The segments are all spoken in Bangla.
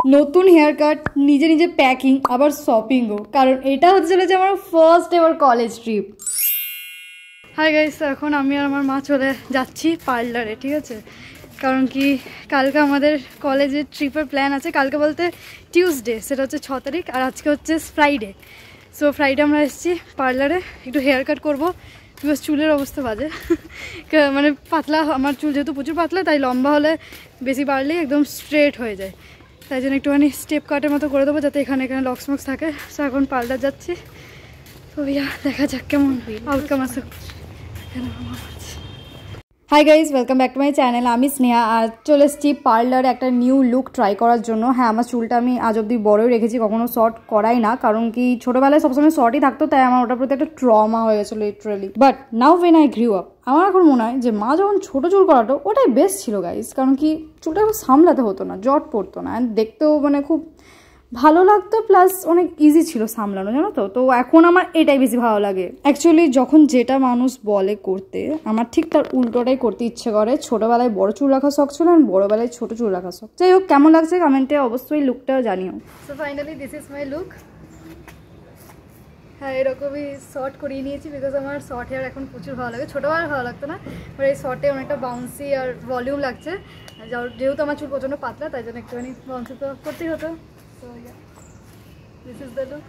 নতুন হেয়ার কাট, নিজে নিজে প্যাকিং, আবার শপিংও, কারণ এটা হচ্ছে চলেছে আমার first ever college trip. Hi guys, এখন আমি আর আমার মা চলে যাচ্ছি পার্লারে, ঠিক আছে? কারণ কি কালকে আমাদের কলেজের ট্রিপের প্ল্যান আছে। কালকে বলতে টিউসডে, সেটা হচ্ছে 6 তারিখ, আর আজকে হচ্ছে ফ্রাইডে। সো ফ্রাইডে আমরা এসেছি পার্লারে একটু হেয়ার কাট করবো, বিকজ চুলের অবস্থা বাজে। মানে পাতলা, আমার চুল যেহেতু প্রচুর পাতলা, তাই লম্বা হলে বেশি বাড়লেই একদম স্ট্রেট হয়ে যায়। তাই জন্য একটুখানি স্টেপ কাটের মতো করে দেবো, যাতে এখানে লক্স মক্স থাকে। সো এখন পার্লার যাচ্ছি। তো দেখা যাক কেমন আউটকাম আসে। Hi guys, welcome back to my channel. আমি স্নেহা, আর চলে এসেছি পার্লারে একটা নিউ লুক ট্রাই করার জন্য। হ্যাঁ, আমার চুলটা আমি আজ অব্দি বড়ই রেখেছি, কখনো শর্ট করাই না, কারণ কি ছোটোবেলায় সবসময় শর্টই থাকতো, তাই আমার ওটার প্রতি একটা ট্রমা হয়ে গেছিলো literally. But now when I grew up, আমার এখন মনে হয় যে মা যখন ছোটো চুল করাতো ওটাই বেস্ট ছিল গাইজ, কারণ কি চুলটা একটু সামলাতে হতো না, জট পড়তো না, অ্যান্ড দেখতেও মানে খুব ভালো লাগতো, প্লাস অনেক ইজি ছিল সামলানো, জানো তো। তো এখন আমার এটাই বেশি ভালো লাগে। অ্যাকচুয়ালি যখন যেটা মানুষ বলে করতে, আমার ঠিক তার উল্টোটাই করতে ইচ্ছে করে। ছোটোবেলায় বড় চুল রাখা শখ ছিল, আর বড়োবেলায় ছোটো চুল রাখা শখ। যাই হোক, কেমন লাগছে কমেন্টে অবশ্যই লুকটাও জানিও। So finally this is my look. হ্যাঁ, এরকমই শর্ট করিয়ে নিয়েছি, বিকজ আমার শর্ট হেয়ার এখন প্রচুর ভালো লাগে। ছোটোবেলায় ভালো লাগতো না, বাট এই শর্টে অনেকটা বাউন্সি আর ভলিউম লাগছে। যেহেতু আমার চুল প্রচণ্ড পাতলা, তাই জন্য একটুখানি বাউন্সি তো করতেই হতো। So yeah, this is the look.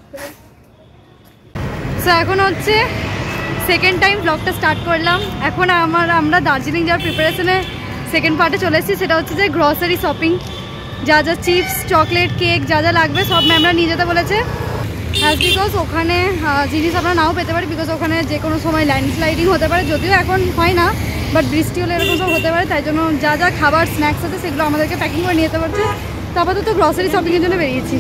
So এখন হচ্ছে সেকেন্ড টাইম ব্লগটা স্টার্ট করলাম। এখন আমরা দার্জিলিং যাওয়ার প্রিপারেশনে সেকেন্ড পার্টে চলে এসেছি। সেটা হচ্ছে যে গ্রসারি শপিং, যা যা চিপস, চকলেট, কেক যা যা লাগবে সব ম্যামরা নিয়ে যেতে বলেছে। অ্যাজ বিকজ ওখানে জিনিস আমরা নাও পেতে পারি, বিকজ ওখানে যে কোনো সময় ল্যান্ডস্লাইডিং হতে পারে, যদিও এখন হয় না, বাট বৃষ্টি হলে এরকম সব হতে পারে। তাই জন্য যা যা খাবার স্ন্যাক্স আছে সেগুলো আমাদেরকে প্যাকিং করে নিয়ে যেতে পারছে। তো আপাতত গ্রসারি শপিংয়ের জন্য বেরিয়েছি।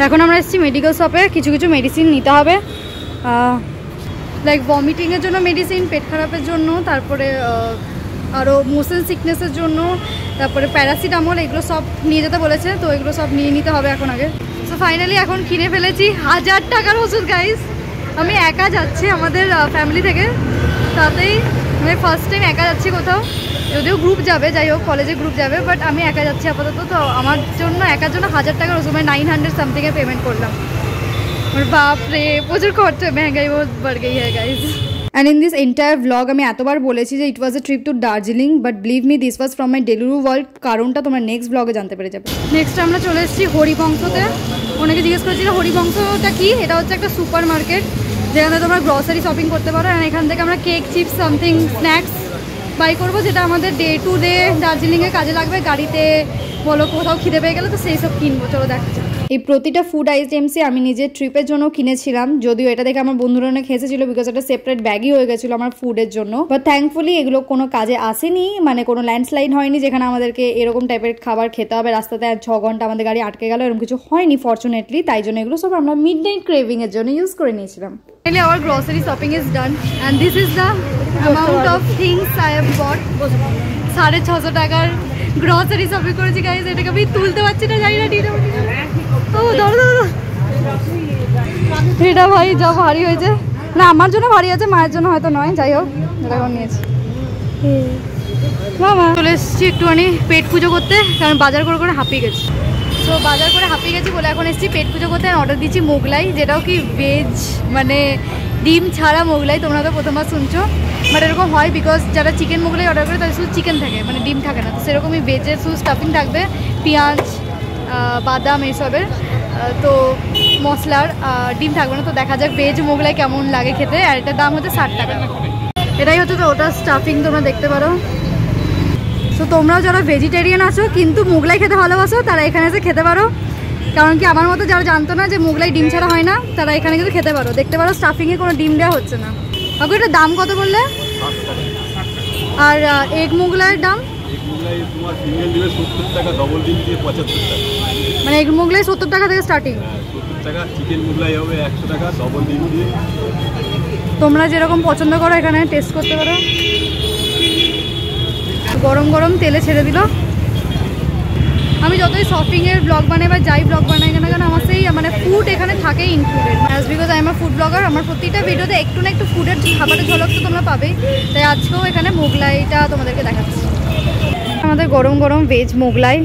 এখন আমরা এসেছি মেডিকেল শপে, কিছু কিছু মেডিসিন নিতে হবে, লাইক ভমিটিংয়ের জন্য মেডিসিন, পেট খারাপের জন্য, তারপরে আরও মোশন সিকনেসের জন্য, তারপরে প্যারাসিটামল, এগুলো সব নিয়ে যেতে বলেছে। তো এগুলো সব নিয়ে নিতে হবে এখন আগে। সো ফাইনালি এখন কিনে ফেলেছি 1000 টাকার ওষুধ গাইস। আমি একা যাচ্ছি আমাদের ফ্যামিলি থেকে, তাতেই আমি ফার্স্ট টাইম একা যাচ্ছি কোথাও, যদিও গ্রুপ যাবে, যাই হোক কলেজে গ্রুপ যাবে, বাট আমি একা যাচ্ছি আপাতত। তো আমার জন্য একার জন্য 1000 টাকার ওষুধ, মানে 900 সামথিংয়ে পেমেন্ট করলাম। বাপরে, প্রচুর খরচা, মেহঙ্গাই বহুত বাড় গই হ্যাঁ guys. And in this entire blog আমি এতবার বলেছি যে it was a trip to Darjeeling, but believe me this was from my delivery world. কারণটা তোমরা নেক্সট ব্লগে জানতে পেরে যাবে। নেক্সট আমরা চলে এসেছি হরিবংশতে। অনেকে জিজ্ঞেস করেছিল হরিবংশটা কি। এটা হচ্ছে একটা সুপার মার্কেট, যেখানে তোমরা গ্রসারি শপিং করতে পারো। আর এখান থেকে আমরা cake, chips, something snacks buy করবো, যেটা আমাদের ডে টু ডে দার্জিলিংয়ে কাজে লাগবে। গাড়িতে বলো, কোথাও খিদে পেয়ে গেলে তো সেই সব কিনবো। চলো দেখা যাক। এই প্রতিটা ফুড আইটেমসই আমি নিজের ট্রিপের জন্য কিনেছিলাম, যদিও এটা দেখে আমার বন্ধুরা অনেক হেসেছিল, বিকজ একটা সেপারেট ব্যাগই হয়ে গেছিলো আমার ফুডের জন্য। বাট থ্যাঙ্কফুলি এগুলো কোনো কাজে আসেনি, মানে কোনো ল্যান্ডস্লাইড হয়নি যেখানে আমাদেরকে এরকম টাইপের খাবার খেতে হবে রাস্তাতে, 6 ঘন্টা আমাদের গাড়ি আটকে গেল, এরকম কিছু হয়নি ফর্চুনেটলি। তাই জন্য এগুলো সব আমরা মিড নাইট ক্রেভিংয়ের জন্য ইউজ করে নিয়েছিলাম। Our grocery shopping is done, and this is the amount of things I have bought. 650 টাকার গ্রসারি শপিং করেছি গাইজ। এটাকে আমি তুলতে পারছি না, জানি না ঠিক আছে। ও ধরো, এটা ভাই যা ভারী হয়েছে। না, আমার জন্য ভারী আছে, মায়ের জন্য হয়তো নয়। যাই হোক, এটা এখন নিয়েছি। মামা চলে এসেছি একটুখানি পেট পুজো করতে, কারণ বাজার করে করে হাঁপিয়ে গেছি। তো বাজার করে হাঁপিয়ে গেছি বলে এখন এসেছি পেট পুজো করতে। অর্ডার দিচ্ছি মোগলাই, যেটাও কি ভেজ, মানে ডিম ছাড়া মোগলাই। তোমরা তো প্রথমবার শুনছো, বাট এরকম হয়, বিকজ যারা চিকেন মোগলাই অর্ডার করে তাদের শুধু চিকেন থাকে, মানে ডিম থাকে না। তো সেরকমই ভেজের শুধু স্টাফিং থাকবে, পেঁয়াজ, বাদাম এইসবের, তো মশলার ডিম থাকবে না। তো দেখা যাক ভেজ মোগলাই কেমন লাগে খেতে। আর এটার দাম হচ্ছে 60 টাকা। এটাই হচ্ছে তো ওটা স্টাফিং, তোমরা দেখতে পারো। তো তোমরাও যারা ভেজিটেরিয়ান আছো কিন্তু মোগলাই খেতে ভালোবাসো, তারা এখানে এসে খেতে পারো। কারণ কি আমার মতো যারা জানতো না যে মোগলাই ডিম ছাড়া হয় না, তারা এখানে কিন্তু খেতে পারো। দেখতে পারো স্টাফিংয়ে কোনো ডিম দেওয়া হচ্ছে না। ওকে, এটার দাম কত বললে? আর এগ মোগলাইয়ের দাম? মানে এগ মোগলাই 70 টাকা থেকে স্টার্টিং। তোমরা যেরকম পছন্দ করো এখানে টেস্ট করতে পারো। গরম গরম তেলে ছেড়ে দিল। আমি যতই শপিংয়ের ব্লগ বানাই বা যাই ব্লগ বানাই না কেন, আমার সেই মানে ফুড এখানে থাকেই included. As because I am a food blogger, আমার প্রতিটা ভিডিওতে একটু না একটু ফুডের খাবারের ঝলক তো তোমরা পাবেই। তাই আজকেও এখানে মোগলাইটা তোমাদেরকে দেখাচ্ছি। আমাদের গরম গরম ভেজ মোগলাই,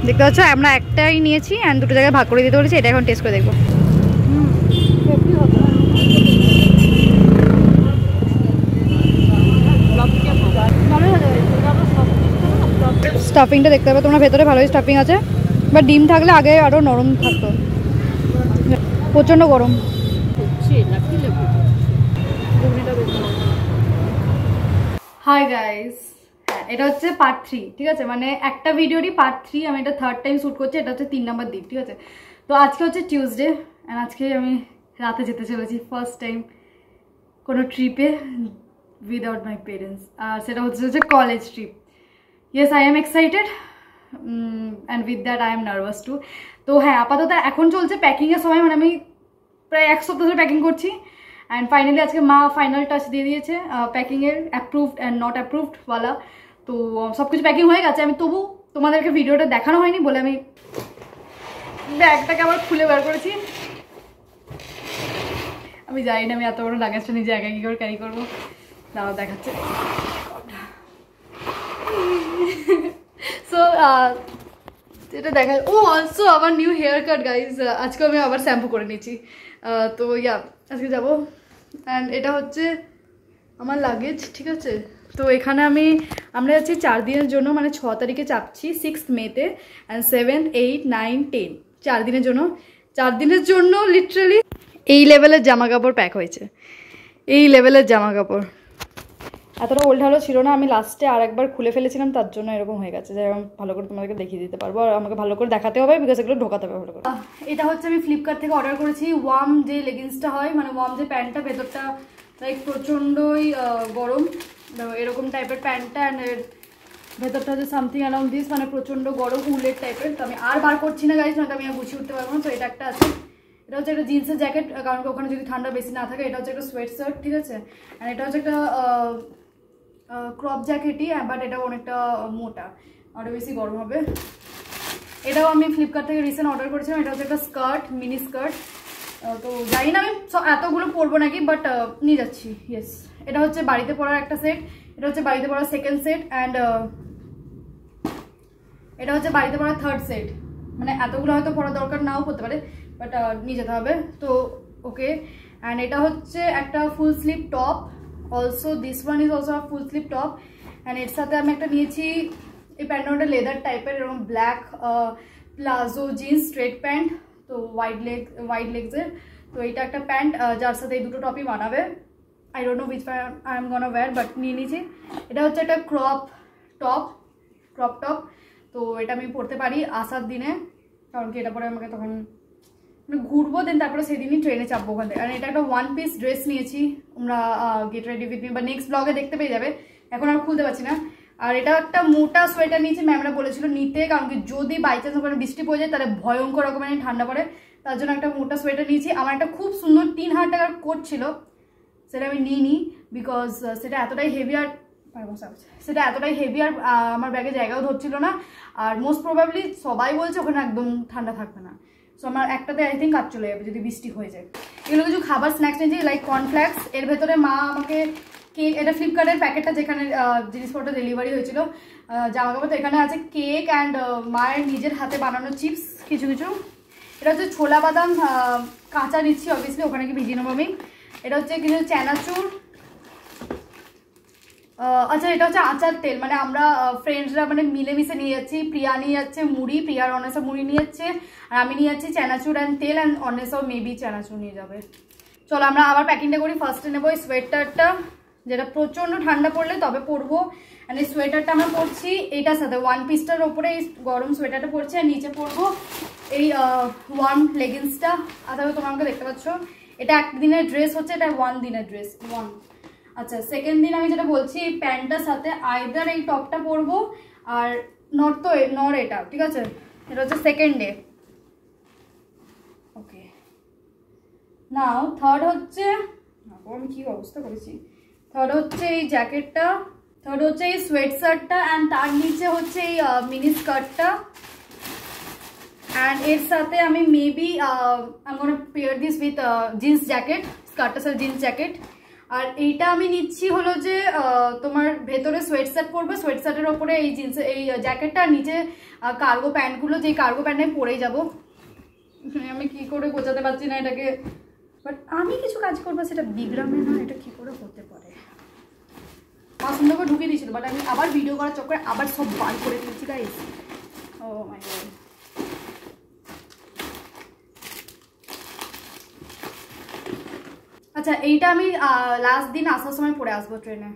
দেখতে পাচ্ছ আমরা একটাই নিয়েছি অ্যান্ড দুটো জায়গায় ভাগ করে দিতে বলেছি। এটা এখন টেস্ট করে দেখবো। স্টাফিংটা দেখতে পাবে তোমরা, ভেতরে ভালোই স্টাফিং আছে, বাট ডিম থাকলে আগে আরও নরম থাকতো। প্রচণ্ড গরম। হাই গাইস, এটা হচ্ছে পার্ট 3, ঠিক আছে? মানে একটা ভিডিওরই পার্ট 3, আমি এটা 3rd টাইম শ্যুট করছি। এটা হচ্ছে 3 নাম্বার দিন, ঠিক আছে? তো আজকে হচ্ছে টিউসডে অ্যান্ড আজকে আমি রাতে যেতে চলেছি ফার্স্ট টাইম কোনো ট্রিপে উইদাউট মাই পেরেন্টস, আর সেটা হচ্ছে college trip. Yes, I am excited and with that I am nervous two. তো হ্যাঁ, আপাতত এখন চলছে প্যাকিংয়ের সময়, মানে আমি প্রায় 1 সপ্তাহ ধরে প্যাকিং করছি অ্যান্ড ফাইনালি আজকে মা ফাইনাল টাচ দিয়ে দিয়েছে প্যাকিংয়ের, অ্যাপ্রুভড অ্যান্ড নট অ্যাপ্রুভড ওয়ালা। তো সব কিছু প্যাকিং হয়ে গেছে। আমি তবু তোমাদেরকে ভিডিওটা দেখানো হয়নি বলে আমি ব্যাগটাকে আবার খুলে বার করেছি। আমি জানি না আমি এত বড় লাগেজটা নিজে একা কী করে ক্যারি করবো, দাঁড়াও দেখাচ্ছে। সো এটা দেখা, ও অলসো আবার নিউ হেয়ার কাট গাইজ, আজকে আমি আবার শ্যাম্পু করে নিয়েছি। তো ইয়া আজকে যাবো অ্যান্ড এটা হচ্ছে আমার লাগেজ, ঠিক আছে? তো এখানে আমরা যাচ্ছি 4 দিনের জন্য, মানে 6 তারিখে চাপছি 6th মেতে অ্যান্ড 7th 8th 9th 10, 4 দিনের জন্য। 4 দিনের জন্য লিটারালি এই লেভেলের জামা কাপড় প্যাক হয়েছে, এই লেভেলের জামা কাপড়। এতটা ওল্ড হালো ছিল না, আমি লাস্টে আর একবার খুলে ফেলেছিলাম, তার জন্য এরকম হয়ে গেছে। যাই হোক, ভালো করে তোমাদেরকে দেখিয়ে দিতে পারবো আর আমাকে ভালো করে দেখাতে হবে, বিকজ এগুলো ঢোকাতে হবে ভালো করে। এটা হচ্ছে আমি ফ্লিপকার্ট থেকে অর্ডার করেছি ওয়ার্ম যে লেগিংসটা হয়, মানে ওয়ার্ম যে প্যান্টটা, ভেতরটা লাইক প্রচণ্ডই গরম, এরকম টাইপের প্যান্টটা অ্যান্ড এর ভেতরটা হচ্ছে সামথিং অ্যারাউন্ড দিস, মানে প্রচণ্ড গরম উলের টাইপের। তো আমি আর বার করছি না গাইজ, নয়তো আমি আর গুছিয়ে উঠতে পারবো না। তো এটা একটা আছে, এটা হচ্ছে একটা জিন্সের জ্যাকেট, কারণ ওখানে যদি ঠান্ডা বেশি না থাকে। এটা হচ্ছে একটা সোয়েট শার্ট, ঠিক আছে? অ্যান্ড এটা হচ্ছে একটা ক্রপ জ্যাকেটই, বাট এটা অনেকটা মোটা, আরও বেশি গরম হবে। এটাও আমি ফ্লিপকার্ট থেকে রিসেন্ট অর্ডার করেছিলাম। এটা হচ্ছে একটা স্কার্ট, মিনি স্কার্ট। তো জানি না আমি এতগুলো পরবো নাকি, বাট নিয়ে যাচ্ছি। ইয়েস, এটা হচ্ছে বাড়িতে পরার একটা সেট, এটা হচ্ছে বাড়িতে পরার সেকেন্ড সেট অ্যান্ড এটা হচ্ছে বাড়িতে পরার থার্ড সেট। মানে এতগুলো হয়তো পরার দরকার নাও পড়তে পারে, বাট নিয়ে যেতে হবে। তো ওকে, অ্যান্ড এটা হচ্ছে একটা full sleeve top, also this one is also full sleeve top. And এর সাথে আমি একটা নিয়েছি, এই প্যান্টটা লেদার টাইপের, এরকম black palazzo jeans straight pant, তো ওয়াইড লেগসের। তো এইটা একটা প্যান্ট যার সাথে এই দুটো টপই বানাবে। I don't know which pant I am gonna wear, but নিয়ে নিয়েছি। এটা হচ্ছে একটা ক্রপ টপ। তো এটা আমি পরতে পারি আসার দিনে, কারণ কি এটা পরে আমাকে তখন মানে ঘুরবো, দেন তারপরে সেদিনই ট্রেনে চাপবো ওখান থেকে। আর এটা একটা 1 পিস ড্রেস নিয়েছি, আমরা গেট রেডি উইথ মি বা নেক্সট ব্লগে দেখতে পেয়ে যাবে, এখন আর খুলতে পারছি না। আর এটা একটা মোটা সোয়েটার নিয়েছি, ম্যামরা বলেছিল নিতে, কারণ কি যদি বাই চান্স ওখানে বৃষ্টি পড়ে যায় তাহলে ভয়ঙ্কর রকমের ঠান্ডা পড়ে, তার জন্য একটা মোটা সোয়েটার নিয়েছি। আমার একটা খুব সুন্দর 3000 টাকার কোট ছিল, সেটা আমি নিইনি, বিকজ সেটা এতটাই হেভি আর আমার ব্যাগে জায়গাও ধরছিল না। আর মোস্ট প্রবাবলি সবাই বলছে ওখানে একদম ঠান্ডা থাকবে না, সো আমার একটাতে আই থিঙ্ক কাজ চলে যাবে যদি বৃষ্টি হয়ে যায়। এগুলো কিছু খাবার স্ন্যাক্স নিয়েছি, লাইক কর্নফ্লেক্স। এর ভেতরে মা আমাকে কেক, এটা ফ্লিপকার্টের প্যাকেটটা যেখানে জিনিসপত্র ডেলিভারি হয়েছিল জামা কাপড়, তো এখানে আছে কেক অ্যান্ড মায়ের নিজের হাতে বানানো চিপস কিছু। এটা হচ্ছে ছোলা বাদাম কাঁচা নিচ্ছি, অবভিয়াসলি ওখানে কি ভিজিয়ে নেবো আমি। এটা হচ্ছে কিছু চানাচুর, আচ্ছা এটা হচ্ছে আচার তেল, মানে আমরা ফ্রেন্ডসরা মানে মিলেমিশে নিয়ে যাচ্ছি। প্রিয়া নিয়ে যাচ্ছে মুড়ি, প্রিয়ার অনেসা মুড়ি নিয়ে যাচ্ছে, আর আমি নিয়ে যাচ্ছি চানাচুর অ্যান্ড তেল, অ্যান্ড অনেসাও মেবি চানাচুর নিয়ে যাবে। চলো আমরা আবার প্যাকিংটা করি। ফার্স্টে নেবো এই সোয়েটারটা, যেটা প্রচণ্ড ঠান্ডা পড়লে তবে পরবো। অ্যান্ড এই সোয়েটারটা আমরা পরছি এইটার সাথে 1 পিসটার ওপরে এই গরম সোয়েটারটা পরছি, আর নিচে পরবো এই ওয়ার্ম লেগিংসটা। আচ্ছা তোমরা আমাকে দেখতে পাচ্ছ, এটা 1 দিনের ড্রেস হচ্ছে, এটা 1 দিনের ড্রেস 1। আচ্ছা সেকেন্ড দিন আমি যেটা বলছি, এই প্যান্টটার সাথে আইদার এই টপটা পরবো আর নর এটা, ঠিক আছে? এটা হচ্ছে সেকেন্ড ডে। ওকে, নাও থার্ড হচ্ছে, আমি কি অবস্থা করেছি, থার্ড হচ্ছে এই জ্যাকেটটা, থার্ড হচ্ছে এই সোয়েট শার্টটা, অ্যান্ড তার নিচে হচ্ছে এই মিনি স্কার্টটা। অ্যান্ড এর সাথে আমি maybe I am gonna pair this with jeans jacket, স্কার্টটার সাথে জিন্স জ্যাকেট। আর এইটা আমি নিচ্ছি হলো যে তোমার ভেতরে সোয়েট শার্ট পরবে, সোয়েট শার্টের ওপরে এই জিন্স এই জ্যাকেটটা, আর নিচে কার্গো প্যান্টগুলো, যেই কার্গো প্যান্ট আমি পরেই যাবো। আমি কি করে বোঝাতে পারছি না এটাকে, বাট আমি কিছু কাজ করবো সেটা বিগ্রামে না, এটা কি করে হতে পারে। পছন্দ করে ঢুকিয়ে দিয়েছিল, বাট আমি আবার ভিডিও করার চক্করে আবার সব বার করে দিয়েছি গাইস। ও মাই গড। আচ্ছা এইটা আমি লাস্ট দিন আসার সময় পরে আসবো ট্রেনে।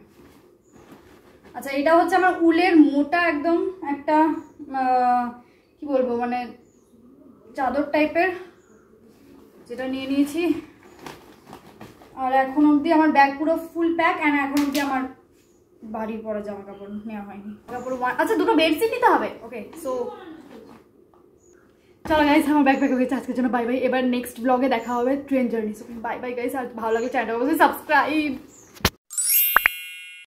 আচ্ছা এটা হচ্ছে আমার উলের মোটা একদম একটা কি বলবো মানে চাদর টাইপের, যেটা নিয়ে নিয়েছি। আর এখন অবধি আমার ব্যাগ পুরো ফুল প্যাক, অ্যান্ড এখন অবধি আমার বাড়ির পরে জামা কাপড় নেওয়া হয়নি। কাপড় আচ্ছা দুটো বেডশিট নিতে হবে। ওকে সো চলো গাইস, আমার ব্যাগ প্যাক হয়ে গেছে আজকের জন্য। Bye bye. এবার নেক্সট ব্লগে দেখা হবে train journey. So bye bye guys. আর ভালো লাগে চ্যানেলটা অবশ্যই সাবস্ক্রাইব।